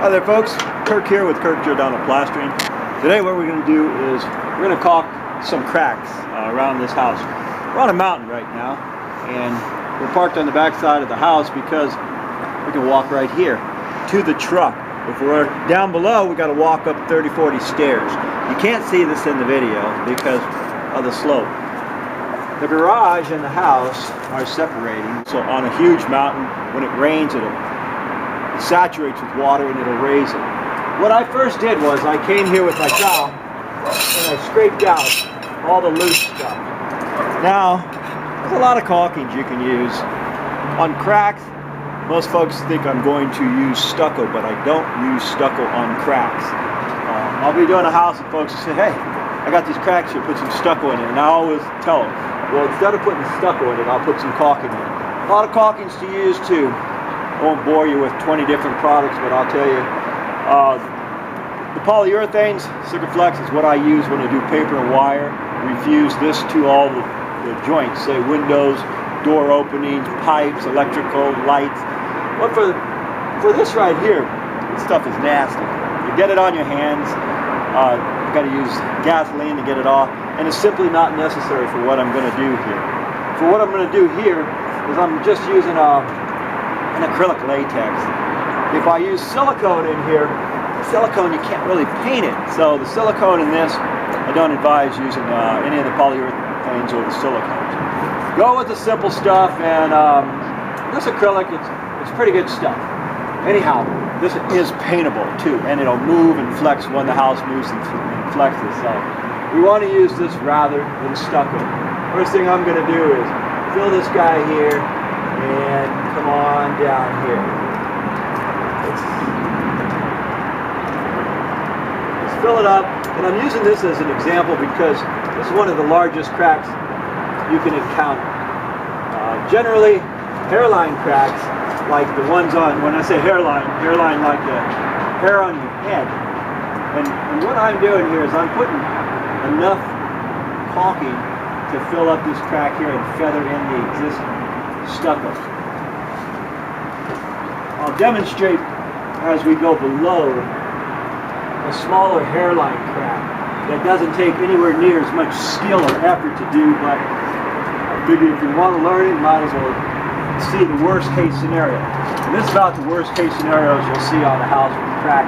Hi there folks, Kirk here with Giordano Plastering. Today what we're going to do is we're going to caulk some cracks around this house. We're on a mountain right now and we're parked on the back side of the house because we can walk right here to the truck. If we're down below, we got to walk up 30-40 stairs. You can't see this in the video because of the slope. The garage and the house are separating, so on a huge mountain, when it rains it saturates with water and it'll raise it. What I first did was I came here with my trowel and I scraped out all the loose stuff. Now, there's a lot of caulkings you can use. On cracks, most folks think I'm going to use stucco, but I don't use stucco on cracks. I'll be doing a house and folks will say, hey, I got these cracks here, put some stucco in it. And I always tell them, well, instead of putting stucco in it, I'll put some caulking in it. A lot of caulkings to use too. I won't bore you with 20 different products, but I'll tell you, the polyurethanes, Mor-flex is what I use when I do paper and wire. Refuse this to all the joints, say windows, door openings, pipes, electrical, lights. But for this right here, this stuff is nasty. You get it on your hands, you got to use gasoline to get it off, and it's simply not necessary for what I'm going to do here. For what I'm going to do here is I'm just using an acrylic latex. If I use silicone in here, silicone you can't really paint it. So the silicone in this, I don't advise using any of the polyurethanes or the silicones. Go with the simple stuff, and this acrylic, it's pretty good stuff. Anyhow, this is paintable too, and it'll move and flex when the house moves and flexes. So we want to use this rather than stucco. First thing I'm going to do is fill this guy here and come on down here. Let's fill it up, and I'm using this as an example because this is one of the largest cracks you can encounter. Generally, hairline cracks, like the ones on, when I say hairline like the hair on your head. And what I'm doing here is I'm putting enough caulking to fill up this crack here and feather in the existing stucco. I'll demonstrate as we go below a smaller hairline crack that doesn't take anywhere near as much skill or effort to do, but I figure if you want to learn it, you might as well see the worst case scenario. And this is about the worst case scenarios you'll see on a house with a crack.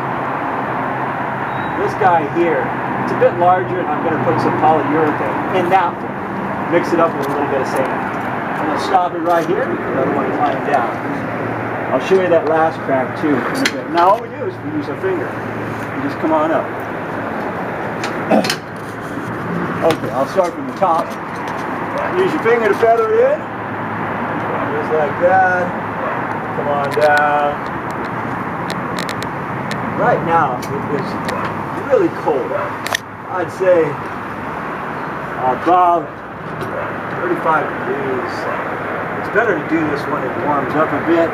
This guy here, it's a bit larger, and I'm going to put some polyurethane in that one. Mix it up with a little bit of sand. I'm going to stop it right here because I don't want to climb down. I'll show you that last crack too in a bit. Now all we do is we use our finger. You just come on up. Okay, I'll start from the top. Use your finger to feather it in. Just like that. Come on down. Right now it is really cold. I'd say about 35 degrees. It's better to do this when it warms up a bit,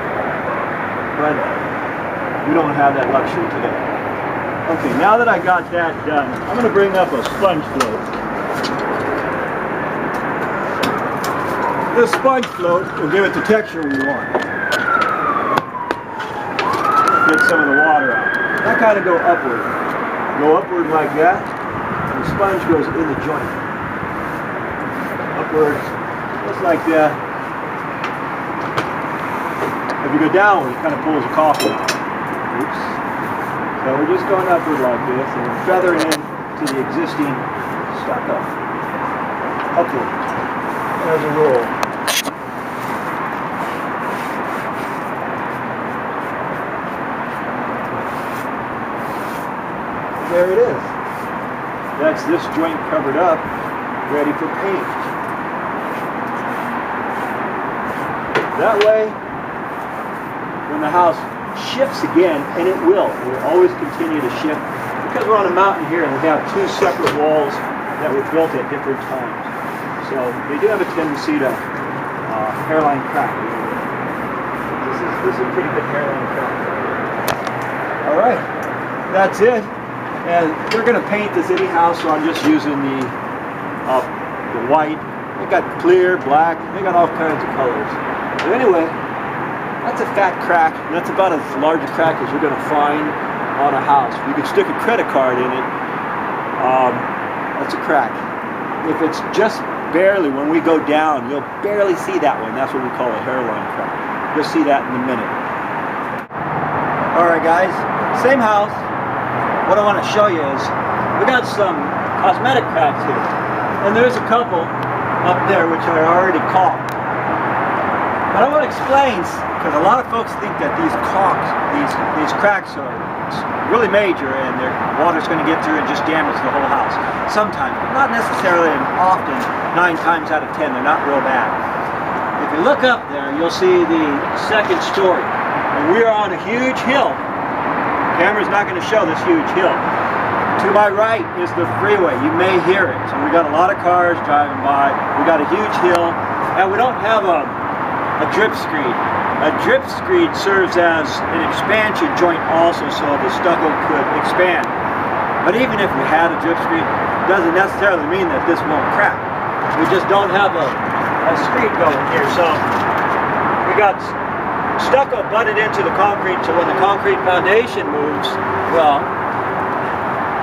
but we don't have that luxury today. Okay, now that I got that done, I'm going to bring up a sponge float. This sponge float will give it the texture we want. Get some of the water out. I kind of go upward. Go upward like that, and the sponge goes in the joint. Upward, just like that. If you go downward, it kind of pulls the caulking out. Oops. So we're just going upward like this, and we're feathering in to the existing stucco. Upward, as a rule. There it is. That's this joint covered up, ready for paint. That way, when the house shifts again, and it will always continue to shift, because we're on a mountain here and we have two separate walls that were built at different times. So they do have a tendency to hairline crack. This is a pretty good hairline crack. All right, that's it. And they're going to paint this anyhow, so I'm just using the white. They got clear, black, they got all kinds of colors. But anyway, that's a fat crack, and that's about as large a crack as you're going to find on a house. You can stick a credit card in it. That's a crack. If it's just barely, when we go down, you'll barely see that one. That's what we call a hairline crack. You'll see that in a minute. Alright guys, same house. What I want to show you is we got some cosmetic cracks here. And there's a couple up there which I already caulked. But I want to explain, because a lot of folks think that these cracks are really major and their water's going to get through and just damage the whole house. Sometimes, but not necessarily, and often, 9 times out of 10, they're not real bad. If you look up there, you'll see the second story. And we are on a huge hill. The camera's not going to show this huge hill. To my right is the freeway. You may hear it. So we got a lot of cars driving by. We got a huge hill, and we don't have a drip screed. A drip screed serves as an expansion joint also, so the stucco could expand. But even if we had a drip screed, it doesn't necessarily mean that this won't crack. We just don't have a screed going here. So we got stucco butted into the concrete, so when the concrete foundation moves, well,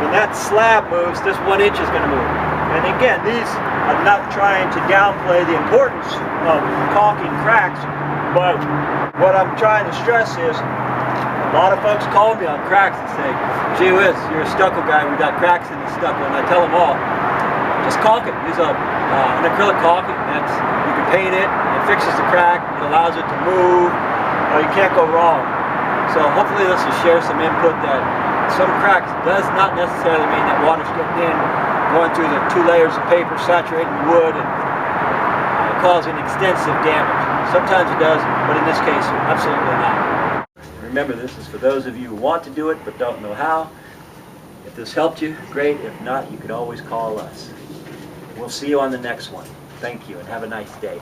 when that slab moves, this 1 inch is going to move. And again, these, I'm not trying to downplay the importance of caulking cracks, but what I'm trying to stress is, a lot of folks call me on cracks and say, gee whiz, you're a stucco guy, we got cracks in the stucco, and I tell them all, just caulk it. Use an acrylic caulking. You can paint it, it fixes the crack, it allows it to move, you can't go wrong. So hopefully this will share some input that some cracks does not necessarily mean that water's getting in, going through the 2 layers of paper, saturating the wood, and causing extensive damage. Sometimes it does, but in this case, absolutely not. Remember, this is for those of you who want to do it but don't know how. If this helped you, great. If not, you could always call us. We'll see you on the next one. Thank you, and have a nice day.